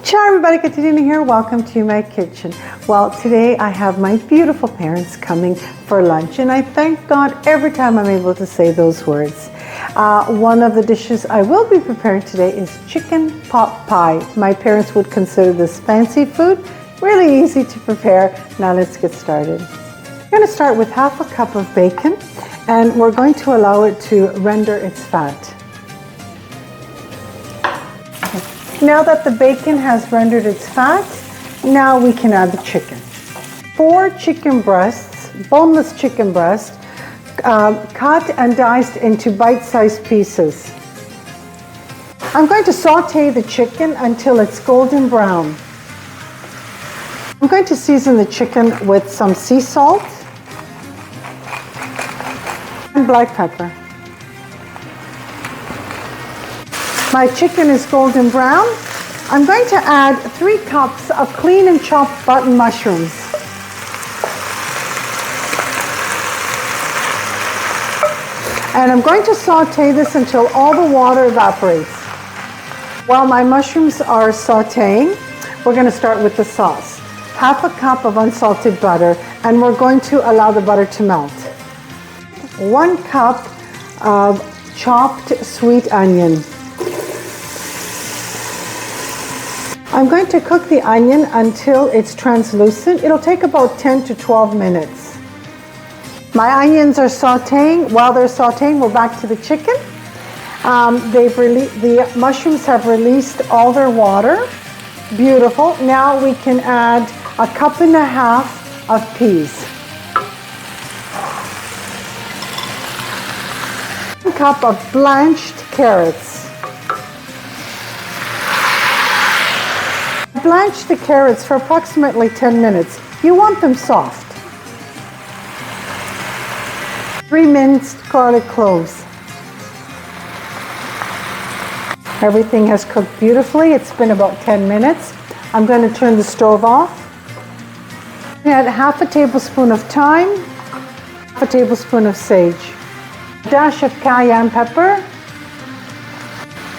Ciao everybody, Katerina here. Welcome to my kitchen. Well, today I have my beautiful parents coming for lunch, and I thank God every time I'm able to say those words. One of the dishes I will be preparing today is chicken pot pie. My parents would consider this fancy food, really easy to prepare. Now let's get started. I'm going to start with half a cup of bacon, and we're going to allow it to render its fat. Now that the bacon has rendered its fat, now we can add the chicken. 4 chicken breasts, boneless chicken breasts, cut and diced into bite-sized pieces. I'm going to saute the chicken until it's golden brown. I'm going to season the chicken with some sea salt and black pepper. My chicken is golden brown. I'm going to add 3 cups of clean and chopped button mushrooms. And I'm going to saute this until all the water evaporates. While my mushrooms are sauteing, we're going to start with the sauce. Half a cup of unsalted butter, and we're going to allow the butter to melt. 1 cup of chopped sweet onion. I'm going to cook the onion until it's translucent. It'll take about 10 to 12 minutes. My onions are sauteing. While they're sauteing, we're back to the chicken. The mushrooms have released all their water. Beautiful. Now we can add 1.5 cups of peas. 1 cup of blanched carrots. Blanch the carrots for approximately 10 minutes. You want them soft. 3 minced garlic cloves. Everything has cooked beautifully. It's been about 10 minutes. I'm going to turn the stove off. Add 1/2 tablespoon of thyme, 1/2 tablespoon of sage, a dash of cayenne pepper,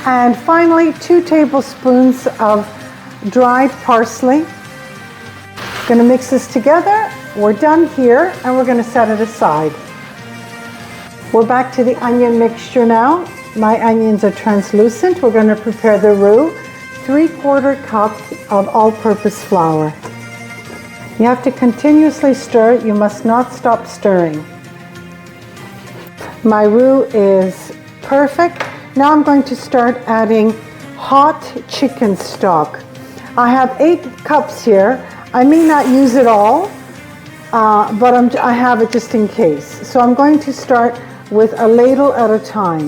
and finally 2 tablespoons of dried parsley. Going to mix this together. We're done here, and we're going to set it aside. We're back to the onion mixture now. My onions are translucent. We're going to prepare the roux. 3/4 cup of all-purpose flour. You have to continuously stir. You must not stop stirring. My roux is perfect. Now I'm going to start adding hot chicken stock. I have 8 cups here. I may not use it all, but I have it just in case. So I'm going to start with a ladle at a time.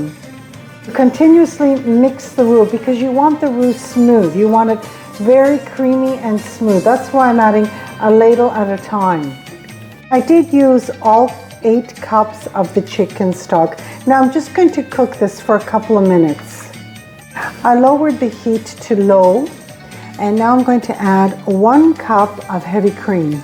Continuously mix the roux because you want the roux smooth. You want it very creamy and smooth. That's why I'm adding a ladle at a time. I did use all 8 cups of the chicken stock. Now I'm just going to cook this for a couple of minutes. I lowered the heat to low. And now I'm going to add 1 cup of heavy cream.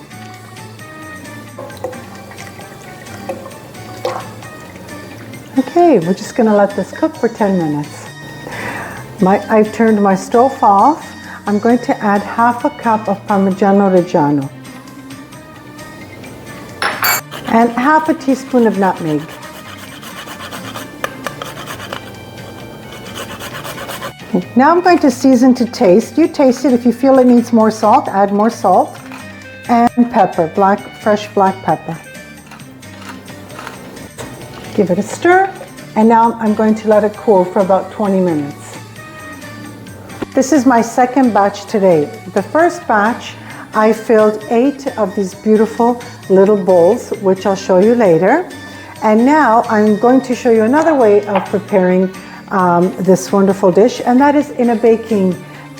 Okay, we're just going to let this cook for 10 minutes. I've turned my stove off. I'm going to add 1/2 cup of Parmigiano Reggiano and 1/2 teaspoon of nutmeg. Now I'm going to season to taste. You taste it. If you feel it needs more salt, add more salt. And pepper, fresh black pepper. Give it a stir. And now I'm going to let it cool for about 20 minutes. This is my second batch today. The first batch, I filled 8 of these beautiful little bowls, which I'll show you later. And now I'm going to show you another way of preparing this wonderful dish, and that is in a baking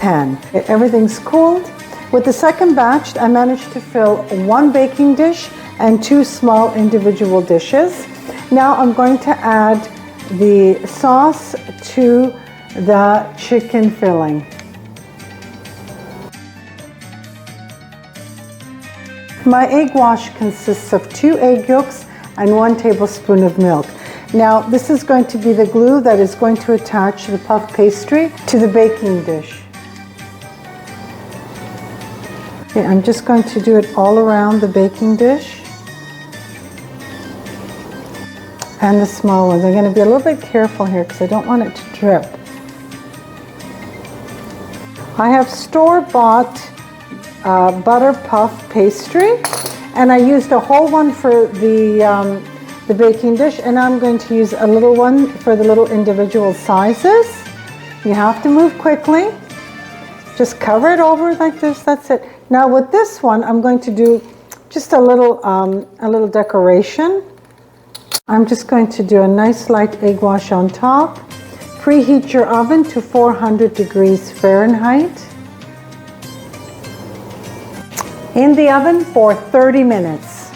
pan. Everything's cooled. With the second batch, I managed to fill 1 baking dish and 2 small individual dishes. Now I'm going to add the sauce to the chicken filling. My egg wash consists of 2 egg yolks and 1 tablespoon of milk. Now, this is going to be the glue that is going to attach the puff pastry to the baking dish. Okay, I'm just going to do it all around the baking dish. And the small ones. I'm going to be a little bit careful here because I don't want it to drip. I have store-bought butter puff pastry, and I used a whole one for the baking dish, and I'm going to use a little one for the little individual sizes. You have to move quickly. Just cover it over like this. That's it. Now with this one, I'm going to do just a little decoration. I'm just going to do a nice light egg wash on top. Preheat your oven to 400 degrees Fahrenheit. In the oven for 30 minutes.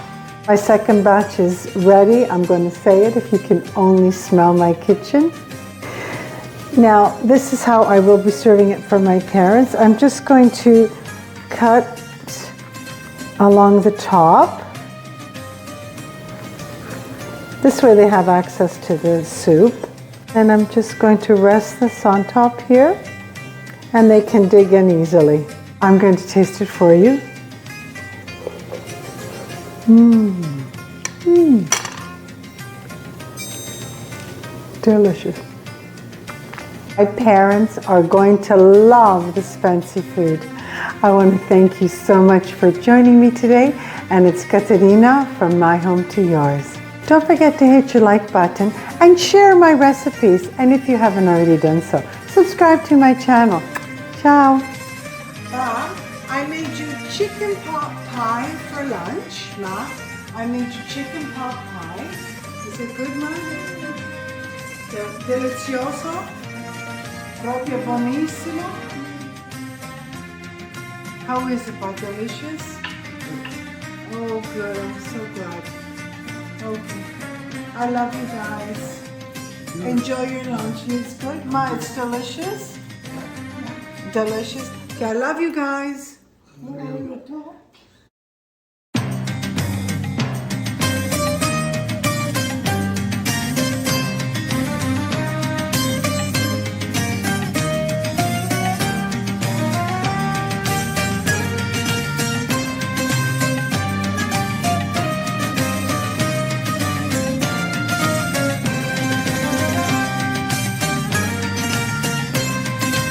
My second batch is ready. I'm going to say it if you can only smell my kitchen. Now, this is how I will be serving it for my parents. I'm just going to cut along the top. This way they have access to the soup. And I'm just going to rest this on top here, and they can dig in easily. I'm going to taste it for you. Delicious. My parents are going to love this fancy food. I want to thank you so much for joining me today, and it's Katerina from My Home to Yours. Don't forget to hit your like button and share my recipes, and if you haven't already done so, subscribe to my channel. Ciao. Mom, I made you chicken pot pie for lunch. Ma, I made you chicken pot pie. Is it good, Ma? Delizioso? Proprio buonissimo? How is it, Ma? Delicious? Oh, good. I'm so glad. Okay. I love you guys. Enjoy your lunch. It's good. Ma, it's delicious. Delicious. Okay, I love you guys.